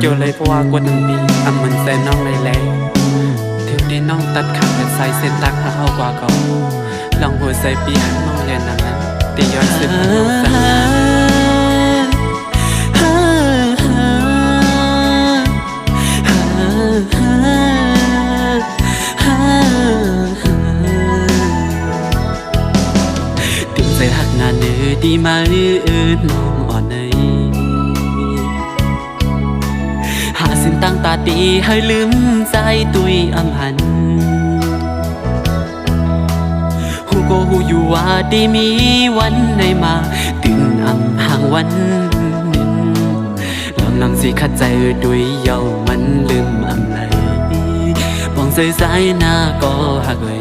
เกี่ยวเลยเพราะว่ากวนทั้งปีเหมือนแซนน้องเลยแลถึงที่น้องตัดขาดแต่ใส่เส้นตักหาเอากว่าเก่าลองหัวใส่ปีหันน้องเรียนนั้นตีย้อนสิบสันถึงใจหักงานเนื้อดีมาน้องอ่อนเนยหาสิ่งตั้งตาตีให้ลืมใจตุยอำหันหูก็หูอยู่ว่าได้มีวันไหนมาตื่นอำห่างวันหนึ่งลำลังสิขัดใจด้วยเยามันลืมอำเลยมองใส่สายหน้าก็หักเลย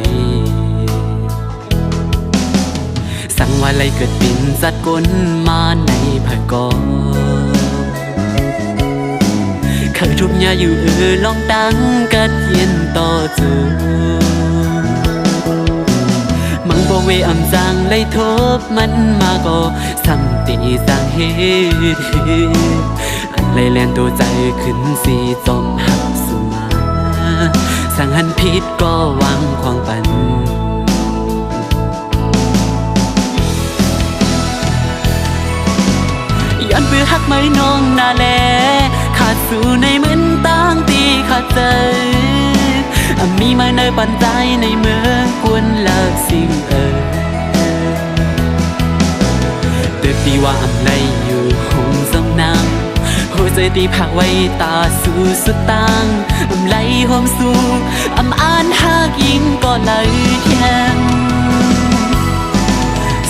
สั่งว่าไรเกิดปิ่นจัดก้นมาในภายกอเคยทุบยาอยู่ลองตั้งกัดเย็นต่อจูมังบ่เวอำจังเลยทบมันมาก็ซ้ำตีสร้างเหตุอันเลยแลนตัวใจขึ้นสีจอมหักสุมาสั่งหันผิดก็วางควางปันย้อนเบื่อหักไม่น้องนาแลขาดสู่ในเหมือนตั้งตีขาดใจมีมาในปันใจในเมืองกวนเลิกสิ่งเติบดีว่าไรอยู่คงสมนางหัวใจตีผักไว้ตาสู่สุดตังไหลหอมสู่อ่านหากยิงก็เลยแทง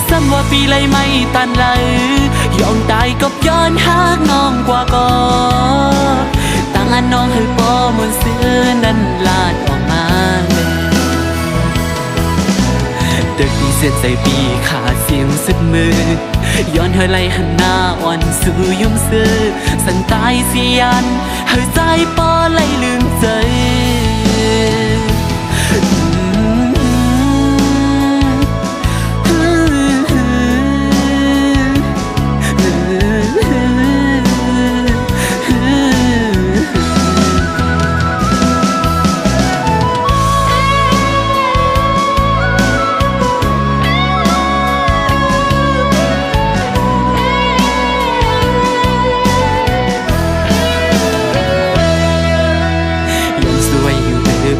ซ้ำว่าปีเลยไม่ตันเลยยอมตายกับย้อนหากน้องกว่าก็ตั้งอันน้องให้ปอมนเสื้อนั้นลาดออกมาเลยเด็กดีเส้นใจปีขาดเสียงสุดมือย้อนเธอไล่หันหน้าอ่อนสู่ยุ่มซื้อสันตายเสียนเธอใจปอไล่ลืมใจ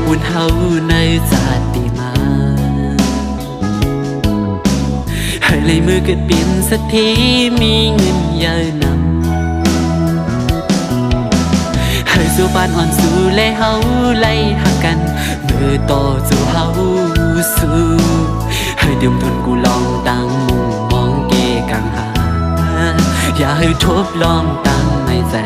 บุญเฮาในศาสตร์ตีมาให้เลยมือเกิดเปลี่ยนสักทีมีเงินเยอะนำให้สู่บ้านอ่อนสู่และเฮาไล่หักกันมือต่อสู่เฮาสู่ให้เดิมทุนกูลองตั้งมุมมองเกกังหาอย่าให้ทบลองตั้งในใจ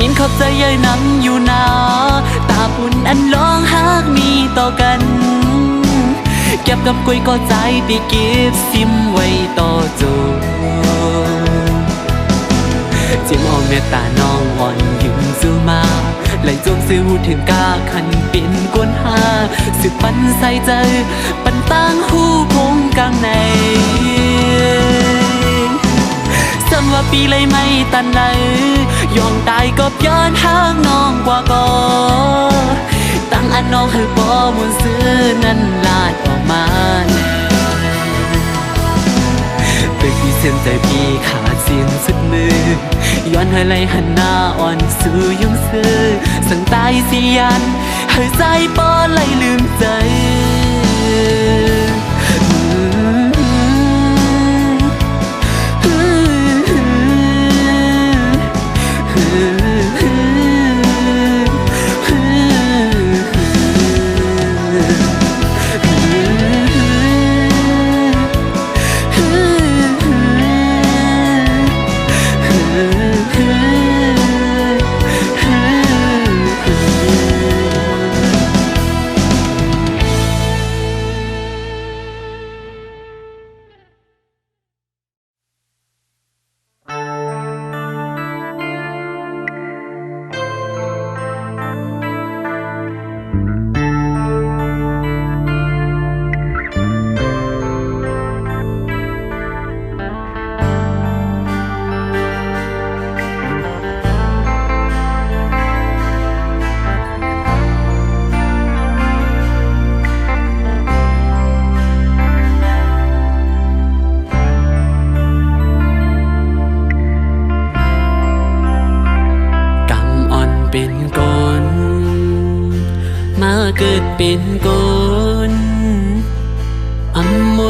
ยินขอบใจเย้ยนำอยู่นาตาปุ่นอันร้องหากมีต่อกันเก็บกับกุยก็ใจดีเก็บซิมไว้ต่อจูจิ้มเอาเมตตาน้องอ่อนยืมซื้อมาไหลจงซื้อถึงกาขันเป็นกวนหาสึกปันใส่ใจปันตั้งหูพงกลางในซ้ำว่าปีเลยไม่ตันเลยยอมตายก็ย้อนหางน้องกว่าก็ตั้งอันน้องให้ปอมนซื้อนั้นลาดออกมาเด็กที่เส้นใจพี่ขาดเสียงสุดมือย้อนให้ไหลหันหน้าอ่อนสู่ยุ่งซื้อสั่งตายเสียนให้ใจปอไหลลืมใจ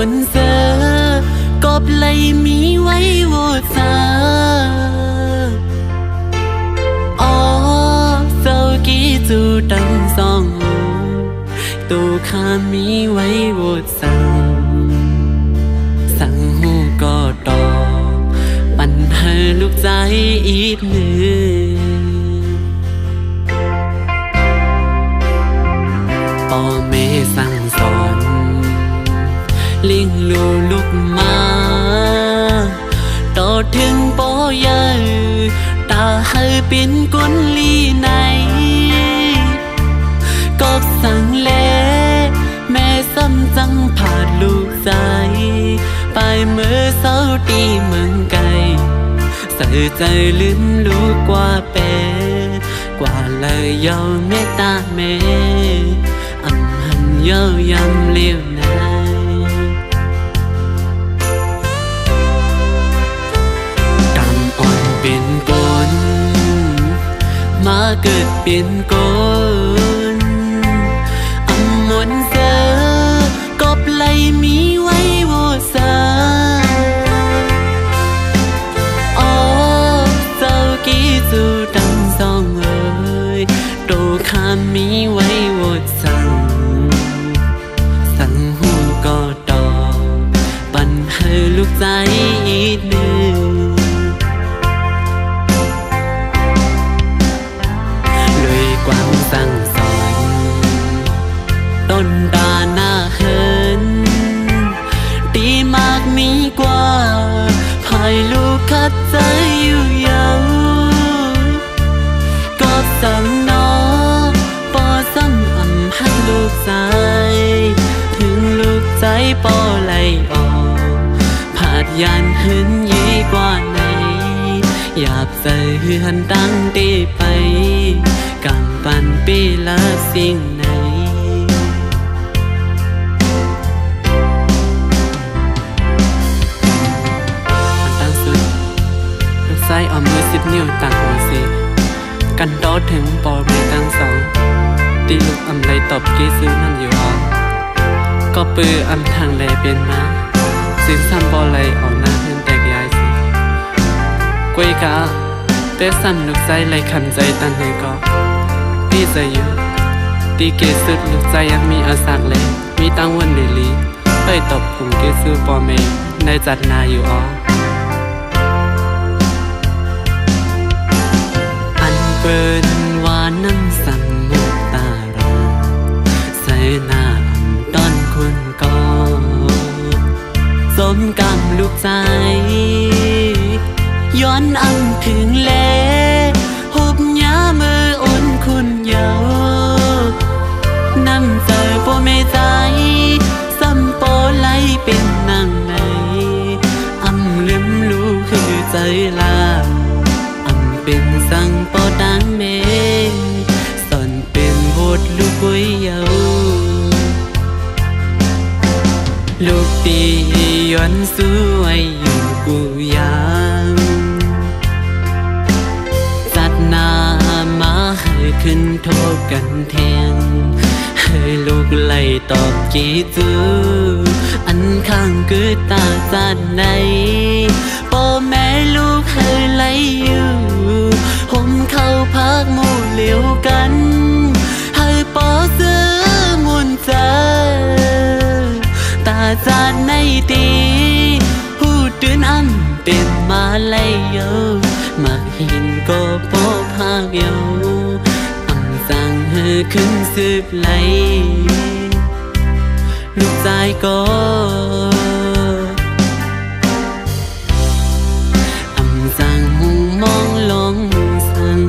นเสอกบไหลมีไว้โวซาอ๋อเศร้ากี้จูตังสองตูข้ามีไว้โวสั่งสั่งหูก็ตอปันให้ลูกใจอีกหนึ่งพ่อแม่สั่งสอนเลี้ยงลูกมาต่อถึงปอยาตาให้เป็นกุนลีไหนก็สั่งแลแม่ซ้ำจังผ่านลูกใจไปเมื่อเศร้าตีเมืองไกลใส่ใจลืมลูกกว่าเปกว่าเลยยาวเมตตาแม่อำหันเย้ายำเลี้ยวนายกำอ่อนเป็นกลมาเกิดเป็นกลอำมนเสอกบไหลมีไว้โวซาอ๋อเจ้ากี้จูดังสองเอ่ยโตข้ามีไว้โวสั่งสั่งหูก็ตอปันให้ลูกใจอีกหนึ่งเลยความสั่งสอนต้นตาหน้าเหินตีมากมีกว่าภายลูกคัดใจอยู่ยาวก็สั่งนอปอซ้ำอำให้ลูกใจถึงลูกใจปอไหลออกผาดยานหืนยี่กว่าไหนหยาบใส่เฮือนตั้งตีไปกำปันปีละสิ่งไหนใส่เอามือ10 นิ้วตักหัวสิกันโดดถึงปอเมตั้งสองตีลูกอำไรตบกี้ซื้อนั่นอยู่อ๋อก็ปืออำทางไรเป็นมาสินซ้ำปอไรออกหน้าเพื่อนแตกยายสิกวยกะเต้ซ้ำลูกใจไรคำใจตันเลยก็พี่ใจอยู่ตีเกสุดลูกใจยังมีอาสักเลยมีตั้งวันเดลีไปตบกลุ่มเกซื้อปอเมในจัดนาอยู่อ๋อเปิ้นว่านั่งสั่งมุกตาราใส่หน้าอำต้อนคุณก็สมกำลูกใจย้อนอำถึงแลหุบยามืออุ่นคุณเยาน้ำใจโปเมใจซ้ำโปไหลเป็นนางในอำลืมลูกคือใจลาเป็นสังปอดังเมสอนเป็นบทลูกกุยเยาลูกปีย้อนสวยอยู่กูยังจัดนามาให้ขึ้นโทษกันแทงให้ลูกไล่ตอบกี่จูอันข้างคือตาจัดในพ่อแม่ลูกให้ไล่อยู่ผมเข้าพักหมู่เหลียวกันให้ปอซื้อมุนใจตาจานในตีหูตื่นอันเป็นมาไล่เยามักเห็นก็ปอภาคเยาอังสั่งให้ขึ้นสืบไหลลูกใจก็สั่งหูมองลงสั่ง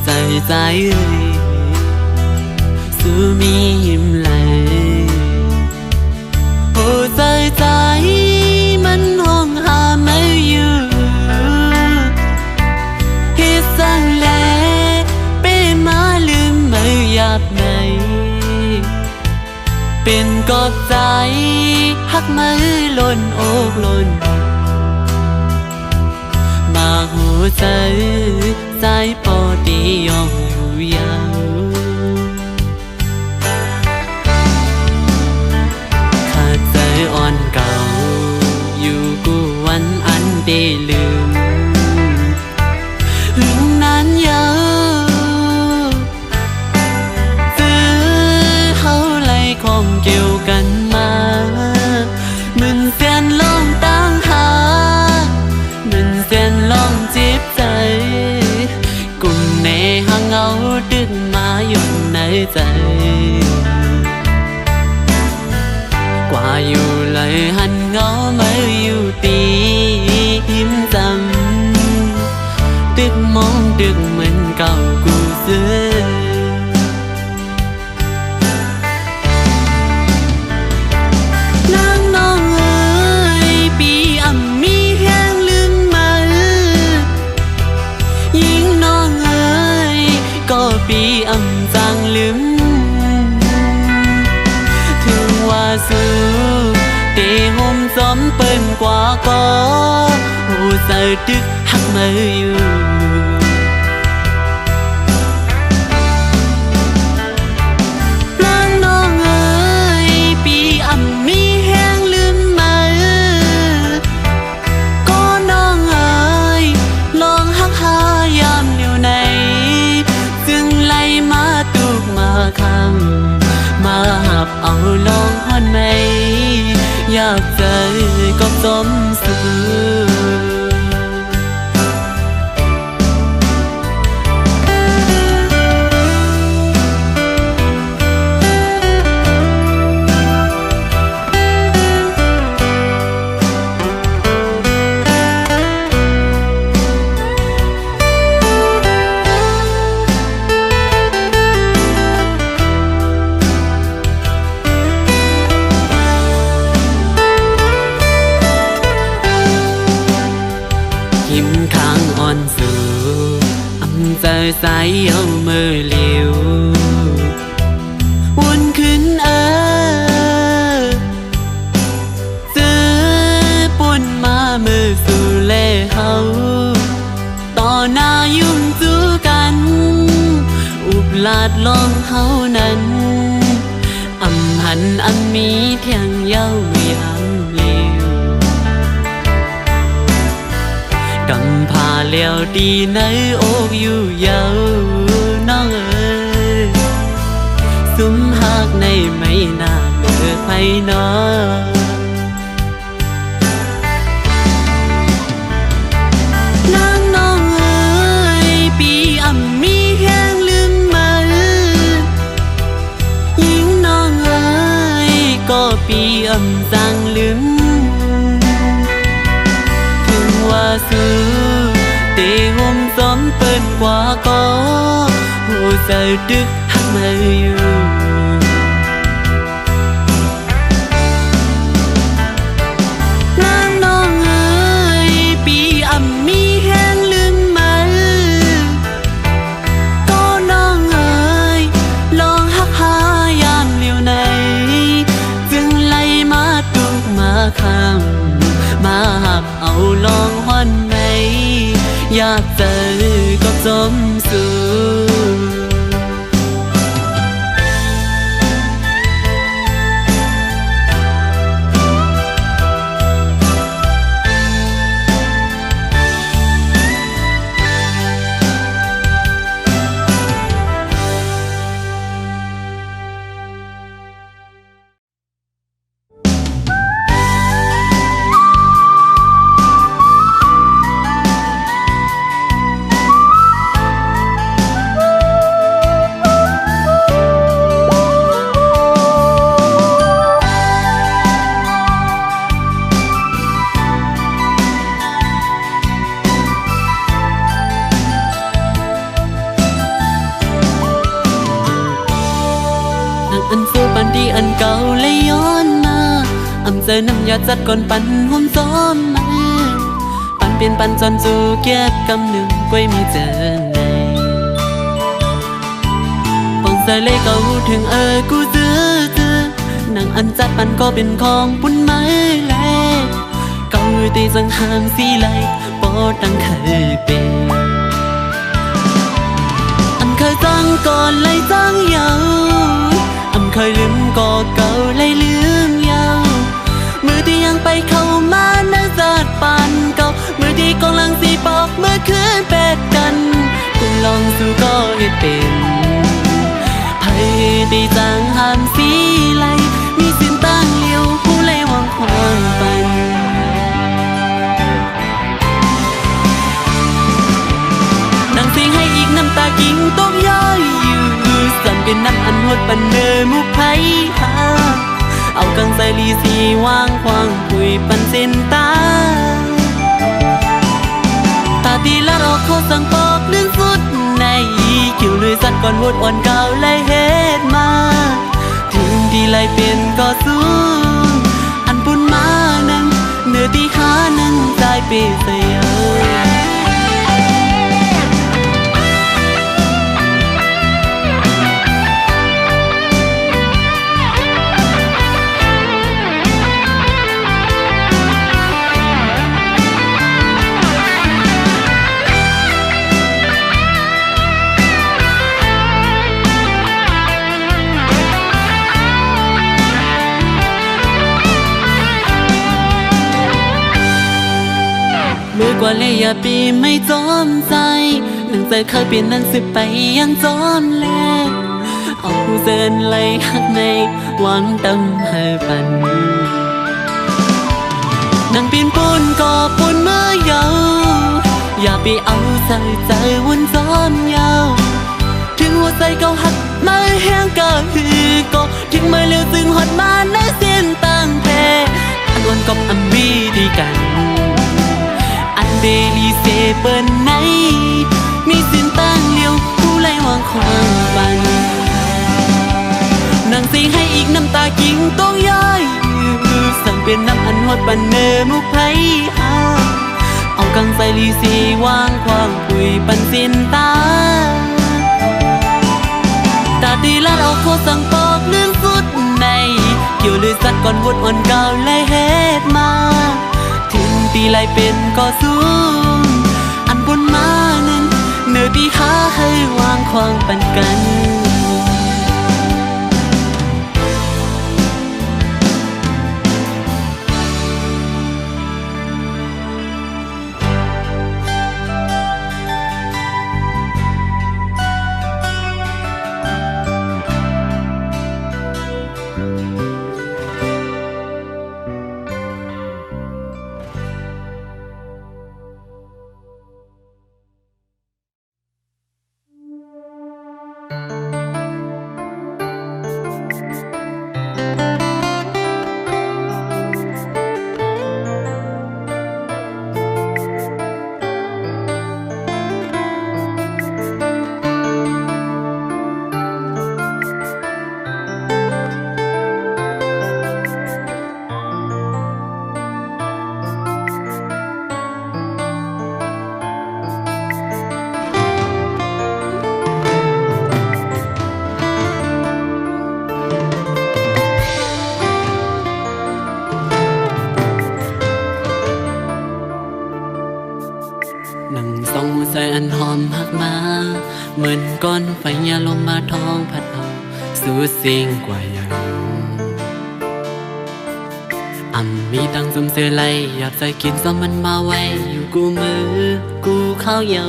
ใจใจสู้มีหิมไหลหัวใจใจมันห้องหาไม่อยู่ฮิสังแลเป้มาลืมไม่อยากไหนเป็นกอดใจหักมือล้นอกล้นมาหัวใจใจปอดียอมอยู่ยาวขาดใจอ่อนเก่าอยู่กูวันอันได้ลืมหึงนั้นยาวซื้อเฮาไล่ของเกี่ยวกันมามึนเสียนลองตั้งหามึนเสียนลองจีบใจกุ่มในหางเงาดึกมาหย่อนในใจกว่าอยู่เลยหันเงาไม่อยู่ตีหิมจำดึกมองดึกเหมือนเก่ากูซื้อนางน้องเอ๋ยปีอ่ำมีแห้งลืมมันยิ่งน้องเอ๋ยก็ปีอ่ำจางลืมถึงว่าสู้เตะห่มซ้อมเปิ้นกว่าก็หูเสือดึกหักมืออยู่นางน้องเอ๋ยปีอ่ำมีแห้งลืมมันก็น้องเอ๋ยลองหักหายามอยู่ในจึงไล่มาตุกมาคำมาหับเอาลองฮอนไหมอยากเจอก็สมสื่อหิมข้างอ่อนสู่อำใจสายเอามือเลี้ยววนขึ้นซื้อปุ่นมามือสู่เล่เฮาต่อหน้ายุ่งจูกันอุบลาดลองเฮานั้นอำหันอำมีเทียงเย้ายามเลี้ยวกำพาเลี้ยวดีในอกอยู่ยาวน้องเอ๋ยสุมหักในไม่น่าเลิกไผน้อนางน้องเอ๋ยปีอ่ำมีแห้งลืมมันยิ่งน้องเอ๋ยก็ปีอ่ำจางลืมว่าสู้เตะห่มซ้อมเปิ้นกว่าก็หูใจดึกหักมืออยู่นางน้องเอ๋ยปีอ่ำมีแห้งลืมมันก็น้องเอ๋ยลองหักหายามเลี้ยวในจึงไล่มาตุกมาคำมาหับเอาลองฮอนไหมอยากเจอก็สมสู่ วันที่อันเก่าเลยย้อนมาอำเจอน้ำยาจัดก่อนปันห่มซ้อมมาปันเปลี่ยนปันจนจูเกียกกำหนึ่งก้วยมีเจอในปองใส่เลยก็หูถึงกูซื้อหนังอันจัดปันก็เป็นของปุ่นไม้แลเก่าตีสังหามสีไหลปอดังเคยเป็นอันเคยจังก่อนเลยจังยาวอันเคยลืมก็เก่าเลยลืมยาวมือที่ยังไปเข้ามาในจัดปันเก่ามือที่กำลังสีปอกเมื่อคืนเป็ดกันกูลองสู้ก็ให้เป็นไพ่ตีจังหามสีไหลมีสินตั้งเลี้ยวผู้ไล่วางความปันนางเสียงให้อีกน้ำตากิ่งตกย้อยอยู่สั่นเป็นน้ำอันหดปันเนอมุกไผ่หาเอากังใส่ลีสีวางควางคุยปันเส้นตาตาตีละรอเขาสั่งปอกเรื่องสุดในคิวเลยสัตว์ก่อนวดอ่อนเก่าเลยเฮ็ดมาถึงที่ไรเป็นก็สู้อันปุ่นมานั้นเนื้อที่หานั้นใจเปเสียมือกว่าเลยอย่าปีไม่จอมใจหนังใจเคยเปลี่ยนนั้นสิไปยังจอมแลเอาเส้นไหลหักในหวังตำให้ปันนั่งปีนปูนก็ปูนเมื่อเยาอย่าไปเอาใจวุ่นจอมยาวถึงหัวใจเก่าหักมาแห้งก็คือก็ถึงเมื่อเร็วซึ่งหดมาในเส้นตั้งแพ้อันวันกับอันวีดีกันเดลีเซเปิลไหนมีสินตั้งเลี้ยวผู้ไล่วางความบันนางเสียงให้อีกน้ำตากิ่งต้องย้อยสั่งเป็นน้ำอันหดปันเนอมุกไผ่หาเอากังใส่ลีซีวางความคุยปันสินตาตาตีลัดเอาโคสั่งปอกเรื่องสุดในเกี่ยวเลยสัตว์ก่อนวดอ่อนเก่าเลยเฮ็ดมาถึงตีไล่เป็นก็สู้อันบนมานั้นเนื้อที่หาให้วางควางปันกันนั่งส่องใส่อันหอมหักมาเหมือนก้อนไฟยาลมมาท้องพัดเอาสู่สิ่งกว่าอย่างมีตังซุ่มเสือไล่อยากใส่กินซ้อมมันมาไว้อยู่กูมือกูเข้าเยา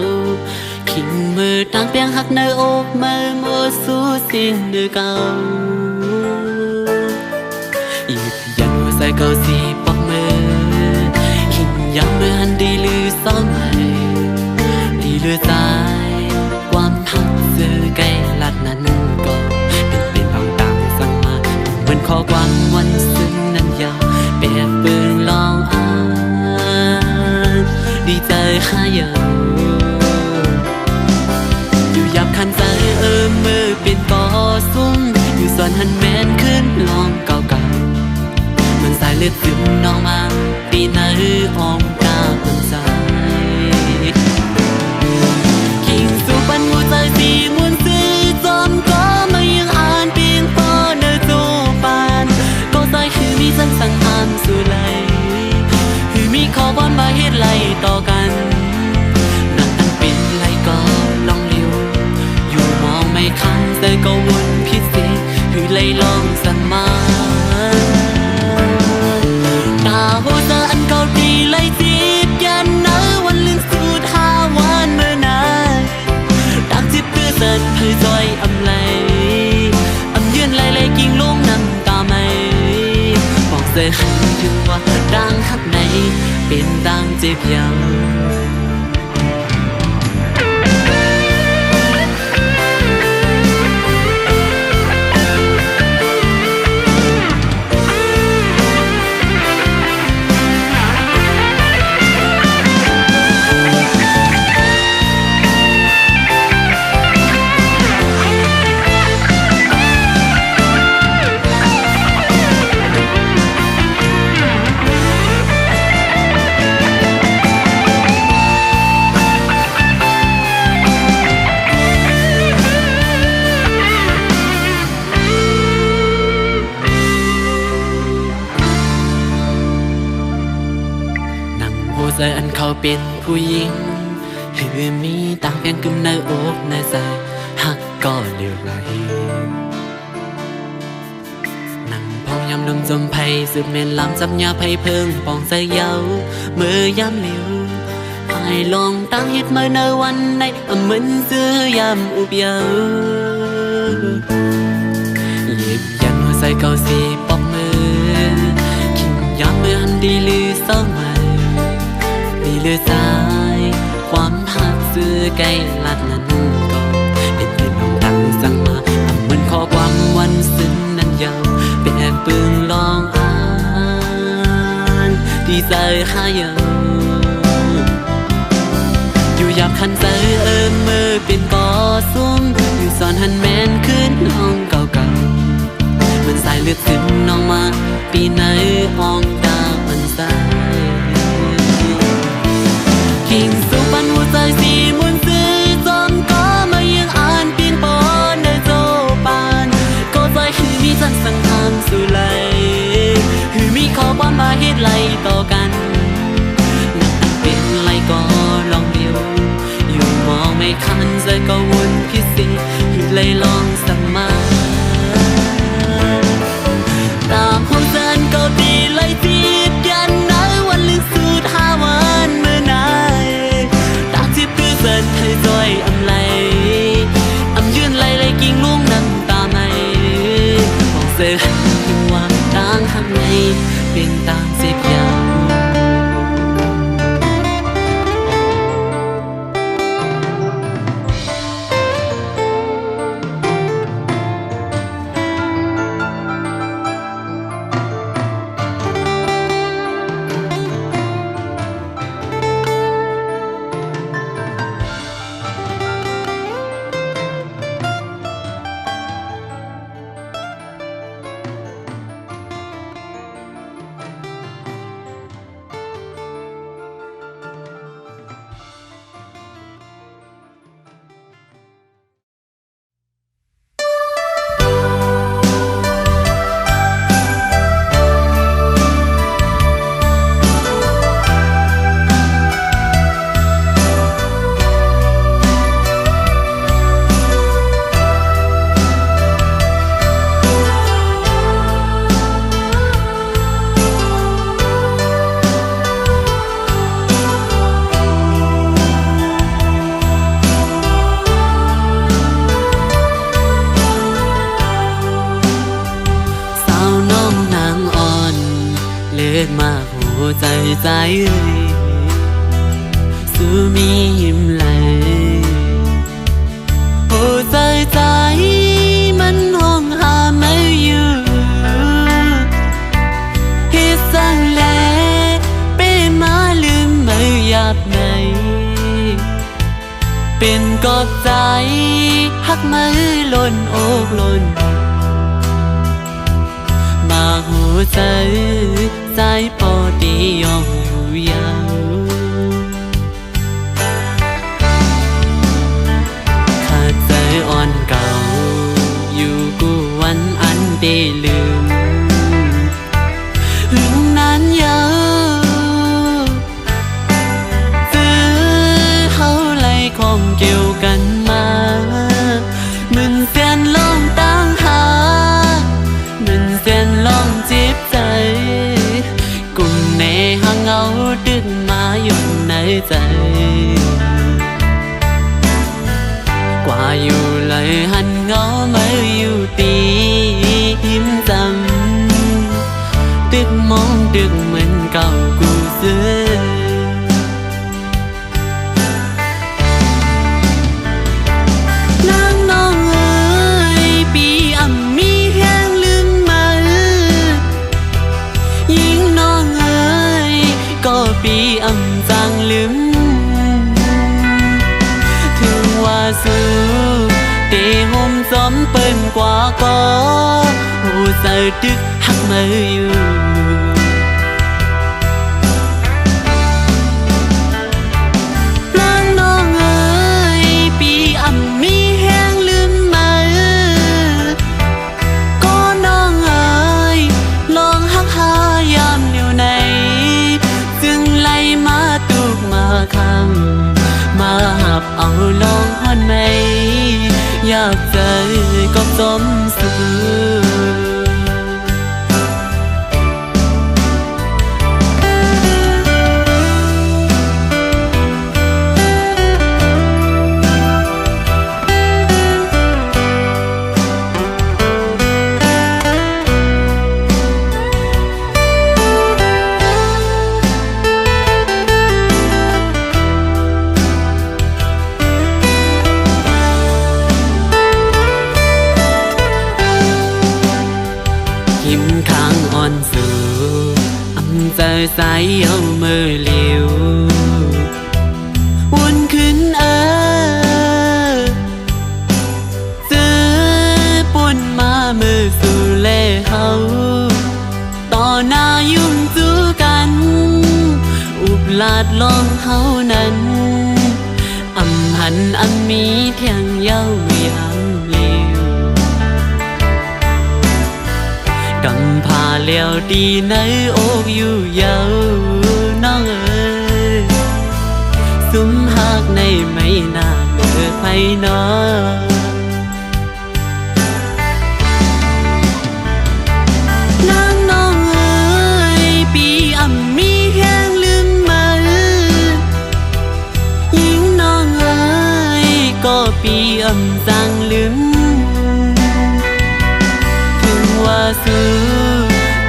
ขิงมือตั้งเปียงหักเนื้ออกมือมัวสู่สิ่งเดือเก่าหยิบยันหัวใส่เก่าสีปอกมือหินย้ำมือหันดีลือซ้อมให้ดีลือสายความหักเสือไก่ลัดนั้นก็เป็นต่างๆสั่งมาเหมือนข้อความวันซึ่งนั้นยาวเปียกปืนลองอ่านดีใจข้าเยอะอยู่ยับคันใจมือเป็นก่อซุ้มอยู่ส อนหันแมนขึ้นลองเก่าๆมันสายเลือดซึมนองมาปีไหนอ้อมกาบนสายกิ่งสู่ปันหัวใจสีมวนสีจอมก็มายังอ่านเพียงพอเนื้อโจปานก็ใจคือมีสังสังหามสู่ไหลคือมีขอบอนมาเฮ็ดไหลต่อกันนั่งตั้งเป็นไหลก็ลองเลี้ยวอยู่มองไม่คันแต่ก็วนพิเศษคือไหลลองสันมาตาหัวใจอันเก่าดีไหลจีบยันเนอวันลืมสูดหาวันเมื่อนานดักจิบเพื่อเสิร์ชเพื่อจอยอำไหลอำยืนไหลไหลกิ่งลงน้ำตาไม่บอกเสียหันถึงว่าดังข้างในเป็นดังเจ็บยาวใจอันเขาเป็นผู้หญิงคือมีต่างเพียงกึมในอกในใจหักก็เลี้ยวไหลนั่งพองยำลมจมไผ่สืบเมนลำจับยาไผ่เพิ่งปองใจเยาเมื่อยำเลี้ยวไผ่ลองตั้งฮิตเมื่อในวันในเหมือนซื้อยำอุบเยาหยิบยันหัวใจเก่าสีปอกมือขิงยำเมื่อหันดีลือเศร้าใหม่เลือดสายความหักซื้อไกลลัดนั้นก็เป็นเพียงน้องตั้งสั่งมาทำเหมือนข้อความวันซึ้งนั้นยาวเป็นแอบปืนลองอ่านที่ใจข้ายาวอยู่หยาบคันใจมือเป็นก่อซุ้มอยู่สอนหันแมนขึ้นลองเก่าๆเหมือนสายเลือดซึมน้องมาปีไหนอ่องดาวมันสายกิ่งสู่ปันหัวใจสีมวนสีจอมก็มายังอ่านเพียงปอเนื้อโจปานก็ใจคือมีสังสังหามสู่ไหลคือมีขอบอนมาเฮ็ดไหลต่อกันนักตั้งเป็นไหลก็ลองเดียวอยู่มองไม่คันใจก็วนพิเศษคือไหลลองสั่งมาตามหัวใจก็ดีไหลจีบยันนะวันลืมสูดหาวันเมื่อนานเสิร์ชให้จอยอำไหลอำยืนไหลไหลกิ่งลุงน้ำตาไม่บอกเสียถึงว่าต่างข้างในเป็นต่างเสียบยาวมากหัวใจใจสู้มีหิมไหลหัวใจใจมันห้องหาไม่อยู่ฮิตสั่งแลเป็นมาลืมไม่หยาบในเป็นกอบใจหักมือล้นอกล้น ใจสายพอดียอมอยู่ยาวขาดใจอ่อนเก่าอยู่กูวันอันได้ลืมหึงนานยาวซื้อเขาไล่ของเกี่ยวกันมามึนเสียนลองตั้งหามึนเสียนลองจีบใจกุ่มในห้างเงาดึกมาอยู่ในใจกว่าอยู่เลยหันเงามาอยู่ตีหิมจำดึกมองดึกเหมือนเก่ากูซื้อนางน้องเอ๋ยปีอ่ำมีแห้งลืมมายิ่งน้องเอ๋ยก็ปีอ่ำจางลืมถึงว่าสู้เตะห่มซ้อมเปิ้นกว่าก็หูเสือดึกหักมืออยู่นางน้องเอ๋ยปีอ่ำมีแห้งลืมมาก็น้องเอ๋ยลองหักหายามอยู่ในจึงไล่มาตุกมาคำมาหับเอาลองฮอนไหมอยากเจอก็สมสู่หิมข้างอ่อนสู่อำใจสายเอามือเลี้ยววนขึ้นซื้อปุ่นมามือสู่เล่เฮาต่อหน้ายุ่งจูกันอุบลาดลองเฮานั้นอำหันอันมีเทียงเย้ายามเลี้ยวกำพาเลี้ยวดีในอกอยู่เยาวน้องเอ๋ยสุมหักในไม่นานเกิดไปนอนางน้องเอ๋ยปีอ่ำมีแห้งลืมมายิ่งน้องเอ๋ยก็ปีอ่ำจางลืมถึงว่าสู้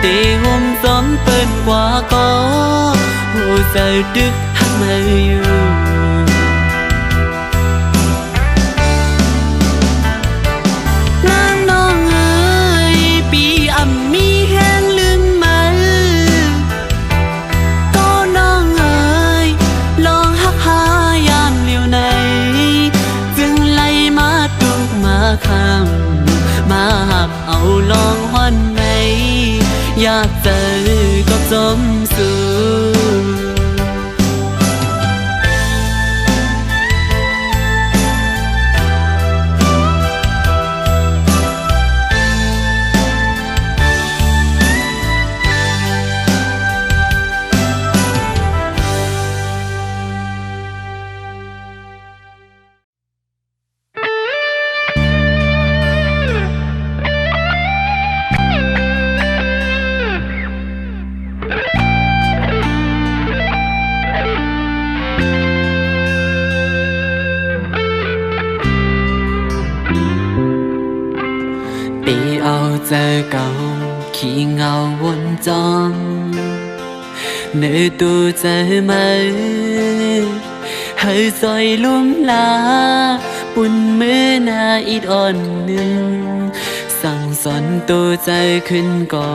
เตะห่มซ้อมเปิ้นกว่าก็หูเสือดึกหักมืออยู่นางน้องเอ๋ยปีอ่ำมีแห้งลืมมาก็น้องเอ๋ยลองหักหายามเลี้ยวในจึงไล่มาตุกมาคำมาหับเอาลองฮอนไหมอยากเจอก็สมสู่ปีเอาเจอเก่าขี้เงาวนจองเนื้อตัวใจไหมให้ซอยลุ่มลาปุ่นมือหน้าอีดอ่อนหนึ่งสั่งสอนตัวใจขึ้นก่อ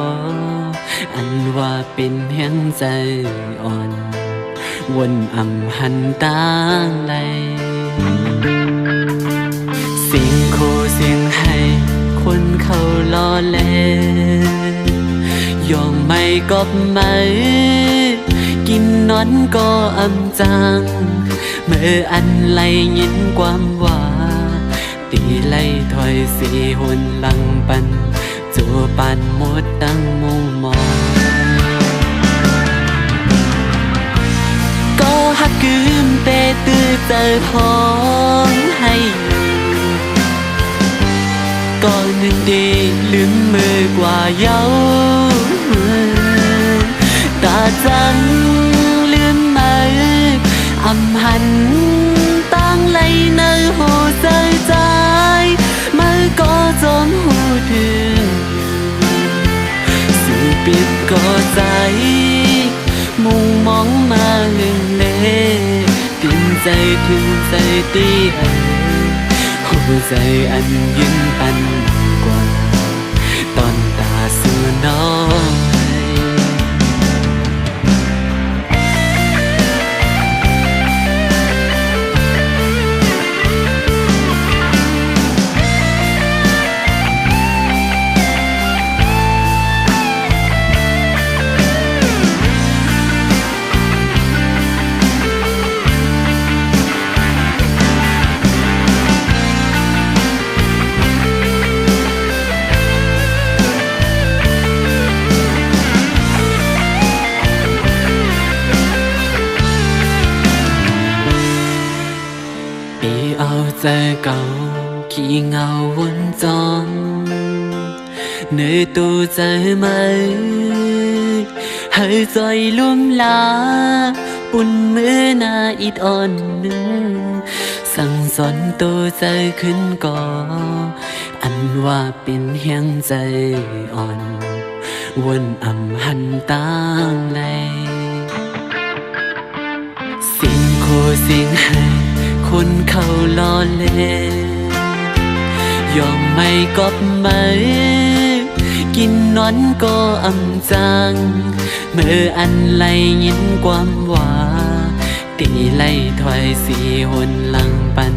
อันว่าเป็นแห่งใจอ่อนวนอำหันต่างไหลเสียงโคเสียงให้คนเขาล้อเล่นย ยองไม่กบมือกินนอนก็อำจังเมื่ออันไลยินความว่าตีไล่ถอยสีหนหลังปันจูปันหมดตั้งมุงมองก็หักกืมเตตื้อเจอพ้องให้ก่อนหนึ่งดีลืมมือกว่าเย้าตาจังลืมมืออำหันตั้งไลเนอหูใจใจมือก็จมหูถึงสื่อปิดก็ใจมุ่งมองมาหนึ่งเล่ติ่มใจถึงใจตีหัวใจอันยืนปันกว่าตอนตาสู่น้อยเอาใจเก่าขี้เงาวนจอนเนื้อตัวใจไหมให้ใจลุ่มลาปุ่นมือหน้าอิดอ่อนหนึ่งสั่งสอนตัวใจขึ้นก่ออันว่าเป็นเฮียงใจอ่อนวนอำหันตั้งเลยสิ่งโคสิ่งให้คนเขาล้อเล่ยอมไม่กบมือกินนอนก็อำจังเมื่ออันไลยินความว่าตีไล่ถอยสีหนหลังปัน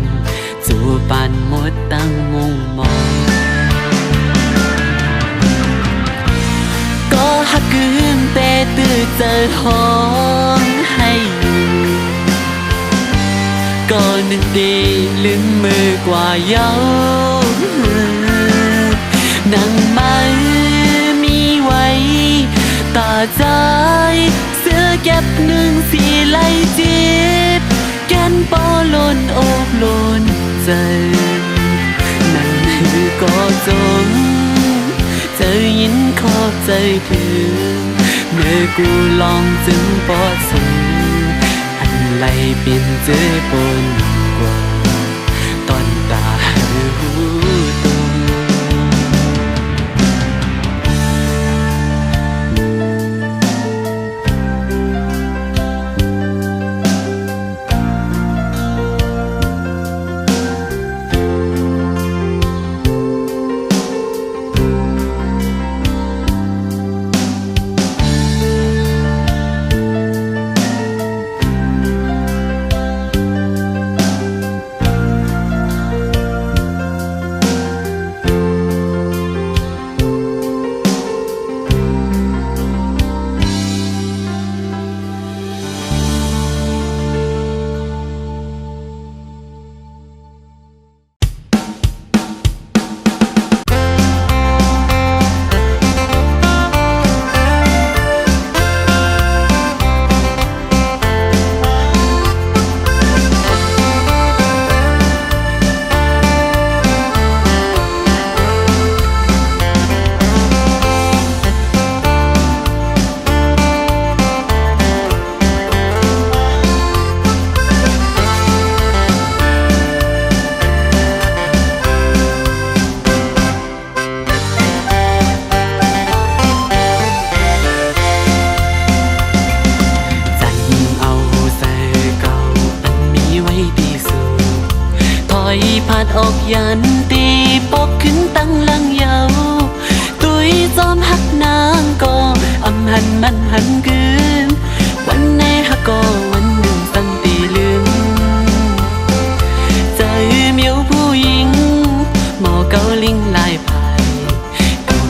จูปันหมดตั้งมุงมองก็หักกืมเตตื้อเจอห้องให้ก็นึกดีลืมมือกว่าเย้านั่งไม่มีไว้ตาใจเสื้อเก็บหนึ่งสีไล่จีบแกนปอลนอกลนใจนั่นคือก็จงเจอยินขอบใจถึงเมื่อกูลองจึงปอดสูไล่เป็นเจอปนกว่าตอนตาหูตัว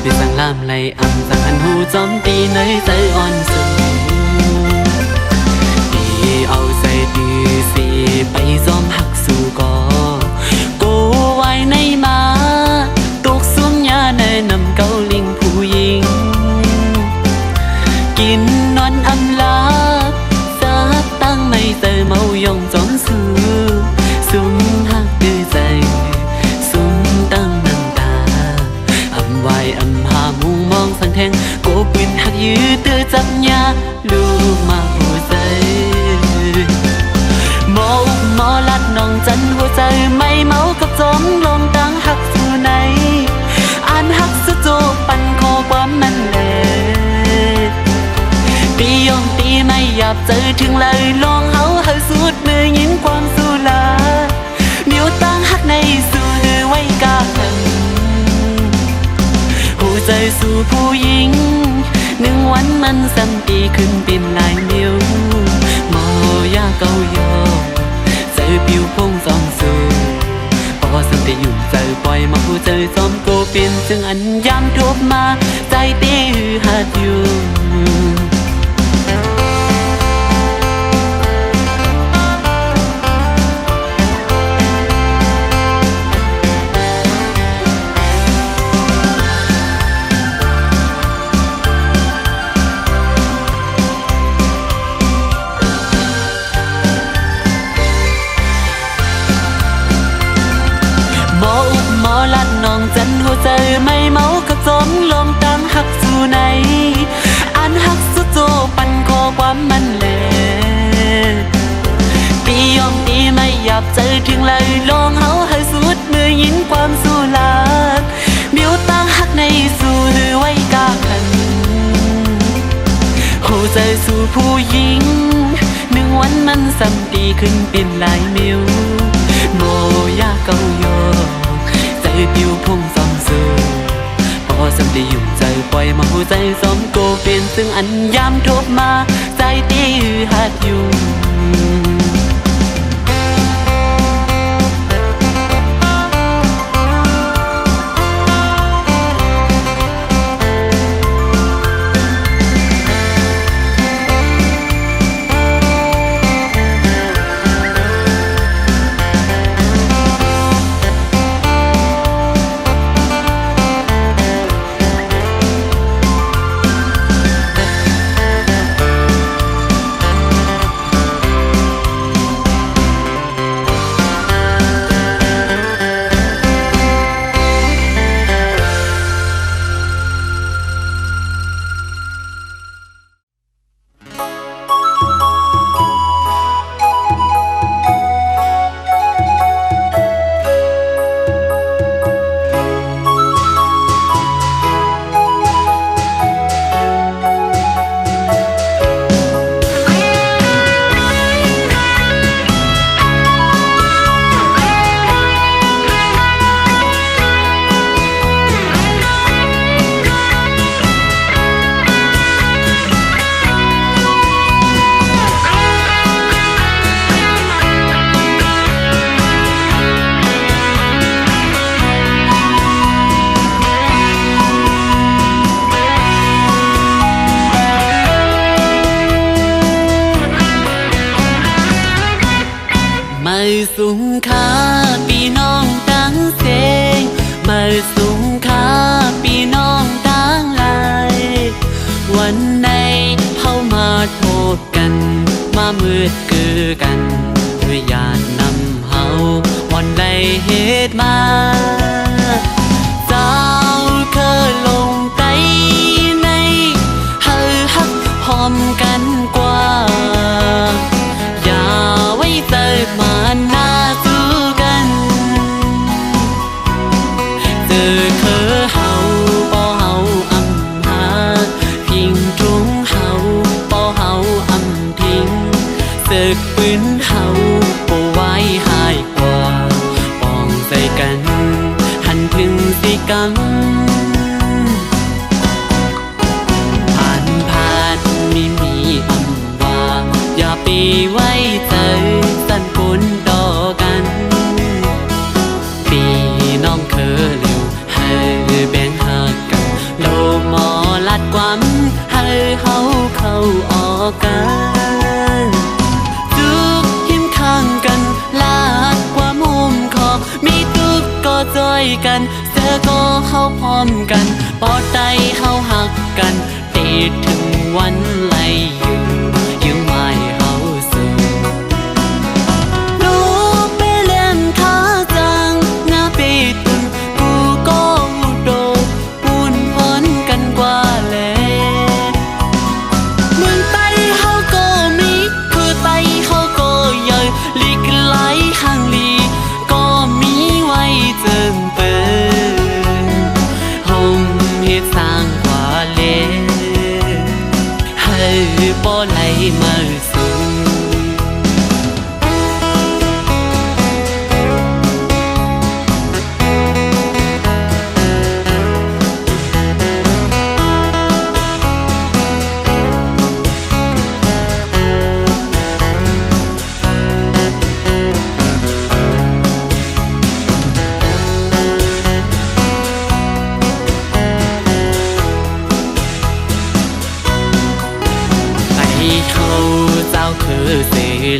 ไปสั่งลามไล่อำสั่งหันหูจอมตีในใจอ่อนสูงดีเอาใจดีสิไปจอมหักสู่ก่อกูไว้ในมาตกสุ่มยาในนำเกาลิงผู้หญิงกินนอนอำลาสักตั้งไม่เจอเมายองจอมสูสุ่มหักดื้อใจสุ่มตั้งน้ำตาอำไว้อำหามุงมองสังแทงโกปืนหักยื้อเตือจับยาลูกมาหัวใจหมออุกหมอลัดน้องจันหัวใจไม่เมากับจอมลงตั้งหักสู่ไหนอ่านหักสุดโจปันคอความมันแหลตียองตีไม่หยาบเจอถึงเลยลองเฮาเฮาสุดมือยินความสู้ลานิ้วตั้งหักในสู่หือไว้กาหันหัวใจสู่ผู้หญิงหนึ่งวันมันซ้ำตีขึ้นเป็นลายนิ้วหมอยาเกายอเจอผิวพงจอมสู่พอสัมติอยู่เจอปล่อยมาผู้เจอจอมโกเป็นจึงอันยามทบมาใจตีหือหัดอยู่น้องจันหัวใจไม่เมากับจอมลองตั้งหักสู่ไหนอ่านหักสุดโจปันคอความมันแหลตียองตีไม่หยาบเจอถึงเลยลองเฮาให้สุดมือยินความสู้ลาดมิวตั้งหักในสู่หือไว้กาขันหัวใจสู่ผู้หญิงหนึ่งวันมันซ้ำตีขึ้นเป็นลายมิวโมยาเกายอใจผิวพงจอมสู่พอสัมติอยู่ใจปล่อยมาหัวใจสมโกเป็นซึ่งอันยามทบมาใจตีหือหัดอยู่สูงค่าพี่น้องตั้งเสงมาสูงค่าพี่น้องตั้งลายวันไหนเฮามาพบกันมามืดคือกันด้วยญาตินำเฮาวันใดเหตุมาเจ้าเคยลงใจในเฮาฮักหอมกันกว่าอย่าไว้ใจมาหน้าสู้กันเจอเคอเฮาปอเฮาอำหาพิงทุงเฮาปอเฮาอำทิ้งศึกปืนเฮาปอไว้หายกว่าปองใจกัน กันเสือก็เข้าพร้อมกันปอดใจเข้าหักกันตีถึงวันไล่อยู่ยังไม่เข้าสู่ลูกไปเล่นขาจังงาไปตุนกูก็อุดมปูนพ้นกันกว่าแล้วเมืองไต้เขาก็มีคือไต้เขาก็ใหญ่ลีกไหลข้างลีก็มีไว้เจิงเปินห้องเฮ็ดสร้างกว่าเลให้บ่ไหลมาสู่เขาเจ้าคือเส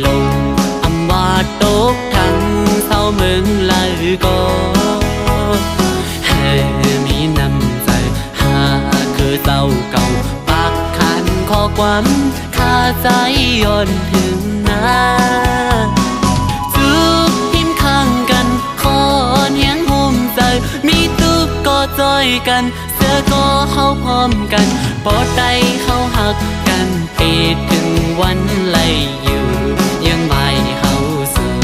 ลงอำว่าตกทั้งเศร้าเมืองลายก็ให้มีน้ำใจหาคือเจ้าเก่าปากขันข้อความคาใจย้อนถึงหน้าจุกพิมพ์ข้างกันคอนเฮียงห่มใจมีตุกก็จอยกันเสือก็เข้าพร้อมกันปอดใจเข้าหักกันปีถึงวันไล่อยู่ยังไม่เข้าสู่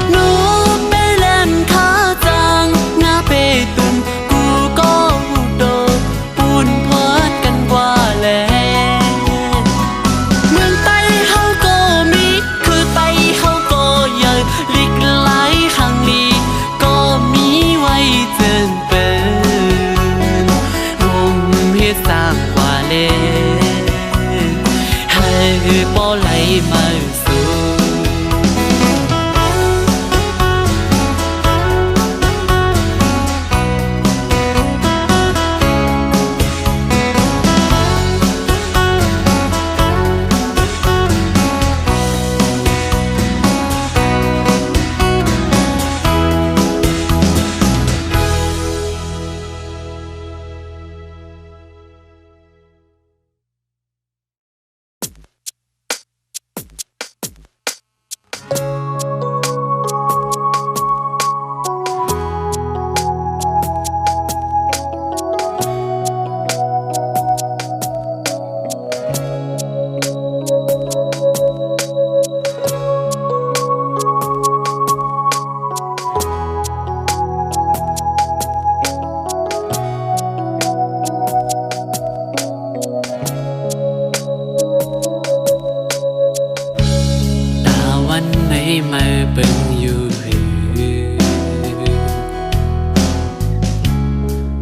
หนูไปเล่นขาจังงาไปตุนกูก็อุดมปูนพอดกันกว่าแล้วเมืองไต้เขาก็มีคือไต้เขาก็ใหญ่ลีกไหลข้างลีก็มีไว้เจิงเปินวงเฮ็ดสร้างกว่าแล้วให้บ่ไหลมาสู่มาเบิ่งอยู่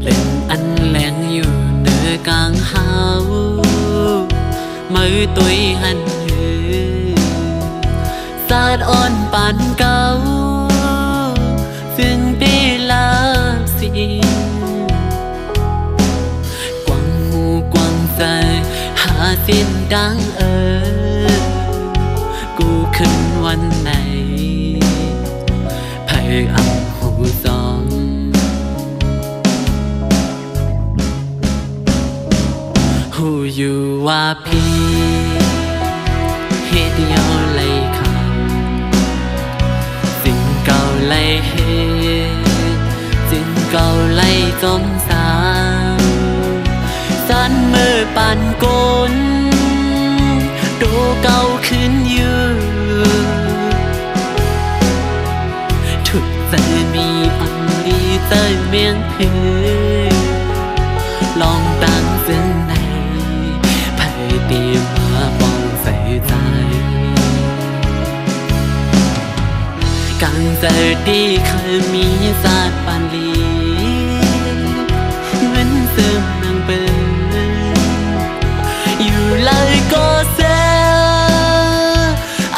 เล่นอันแหลงอยู่เนื้อกลางเฮามือตุยหันสาดอ่อนปานเก่าซึ่งปีลาสิกวางหูกวางใจหาสิ้นดังกูขึ้นวันไหนไผ่อังหูสองหูอยู่ว่าพี่เฮ็ดยอไล่ข่าวสิ่งเก่าไล่เฮ็ดสิ่งเก่าไล่จมสาวสั้นมือปั่นกลดูเก่าขึ้นอยู่ทุกใจมีอันดีใจเมียงเพลองตั้งเส้นในไผ่เตรียมมาปองใส่ใจการเจอดีเคยมีศาสตร์ปานลีเหมือนเสริมนางเปิดอยู่เลยก็เสีย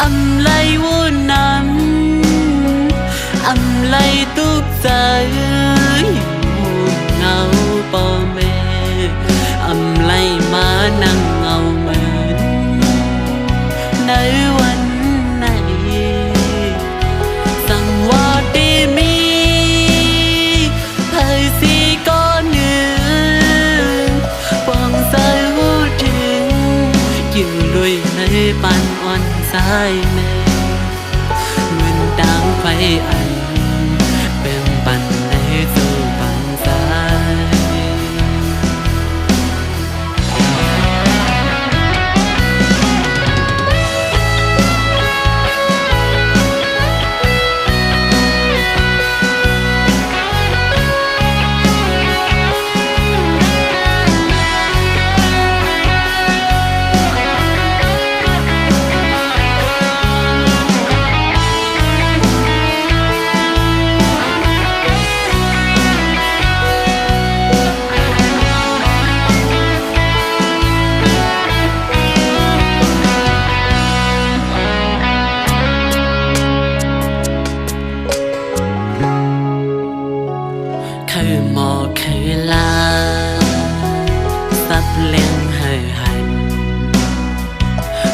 อำไลวุ่นน้ำอำไลตุกใจอยู่เงาป่อแม่อำไลมานั่งเงาเหมือนในวันไหนสั่งว่าดีมี สายแม่เหมือนดังไฟอันเป็นปันในสู่ปันสายคือหมอคือลาสับเลี้ยงให้หัน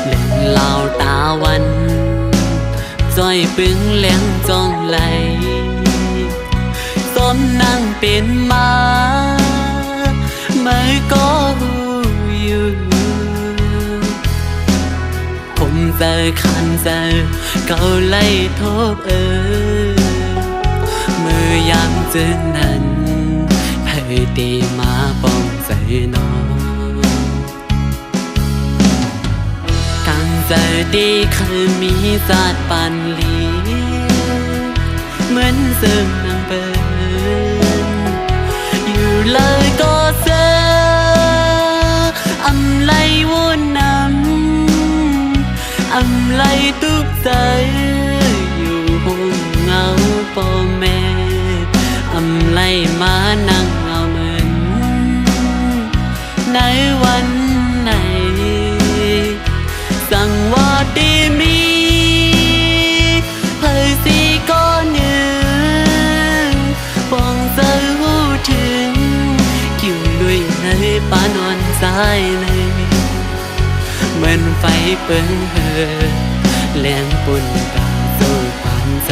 เล่นเหล่าตาวันจ้อยปึงเลี้ยงจองไหลส้มนั่งเป็นมาเมื่อก็หูอยู่ผมเจอคันเจอเกาไล่ทบมือยามเจอนั้นเพื่อตีมาป้องใจน้องกังใจดีเคยมีศาสตร์ปันลีเหมือนซึ่งนางเปินอยู่เลยก็เจออำไลวนนำอำไลตุกใจอยู่ห้องเงาพ่อแม่อำไลมานั่งเงาเหมือนในวันไหนสั่งว่าดีมีเผยสีก้อนหนึ่งฟองใจหูถึงกิ่วด้วยในปานอนสายเลยเหมือนไฟเปิงเหือแรงปุ่นตาสู่ปานใจ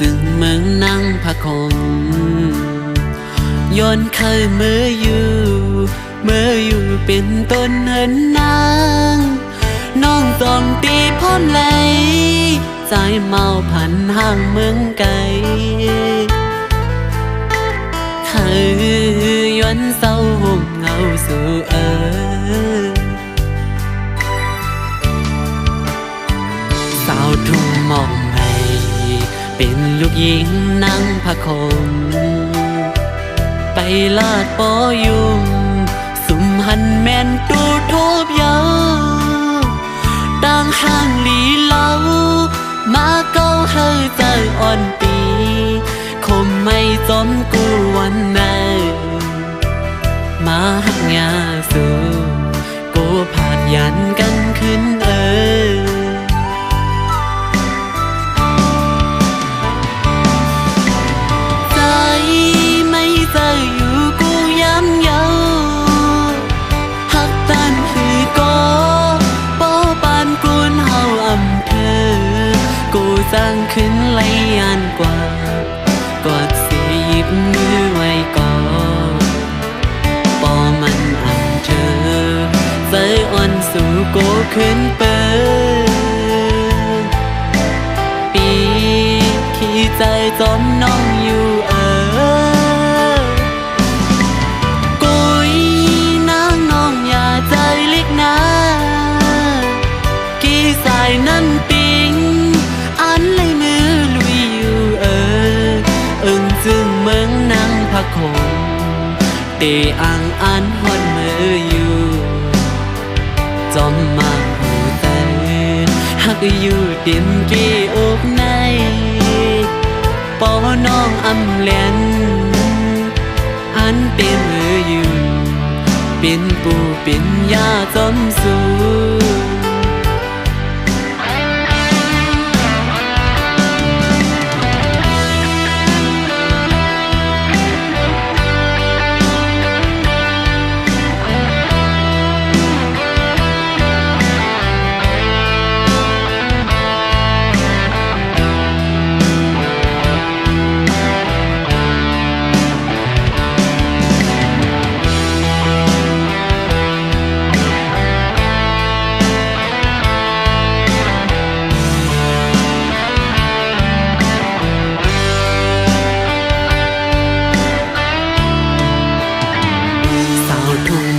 ซึ่งเมืองนั่งพะคงย้อนเคยเมื่ออยู่เป็นต้นเหินนางน้องจอมตีพร้อมไหลใจเมาพันห่างเมืองไกลเคยย้อนเศร้าห่มเงาสู่สาวทุ่งมองเป็นลูกหญิงนั่งพะคมไปลาดปอยุงสุมหันแม่นตูทบยาวต่างห่างลีเล่ามาเก้าเฮยใจอ่อนปีคมไม่จอมกูวันไหนมาหักยาสู่กูผาดยันกันขึ้นสร้างขึ้นไหลยานกว่ากอดสีหยิบมือไว้ก่อนปอมันอ่านเธอ ขึ้นเปิดปีขี้ใจจอมน้องอยู่กุยนางน้องอย่าใจเล็กนะกี่สายนั้นปิงอันเลยมือลุยอยู่อึ้งจึงเมืองนางพักคงเตอ่างอันฮอนมืออยู่จอมมาหูเต้นหักอยู่เต็มกี่อกในปอน้องอำเลียนอันเต็มมืออยู่เป็นปูเป็นยาจอมสู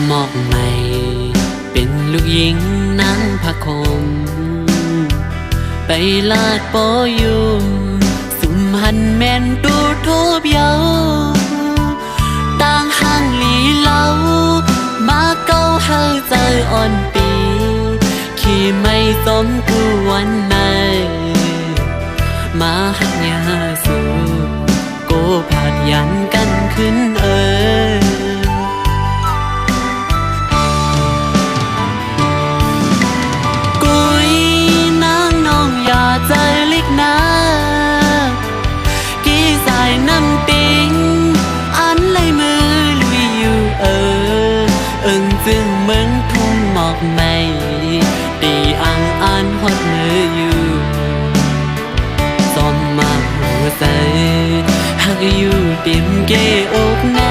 หมอกใหม่เป็นลูกหญิงนั่งพะคมไปลาดปอยุมสุมหันแม่นดูทูบเยาต่างห่างหลีเล่ามาเก้าเฮาใจอ่อนปีขี่ไม่สมกูวันไหนมาหักยาสูโกผาดยันกันขึ้นใจเล็กนะกี่สายน้ำปิงอันเลยมือลุยอยู่อึ้งจึงเมืองทุ่งหมอกใหม่ตีอังอันฮอดมืออยู่จอมมาหัวใจหักอยู่เต็มเกอกใน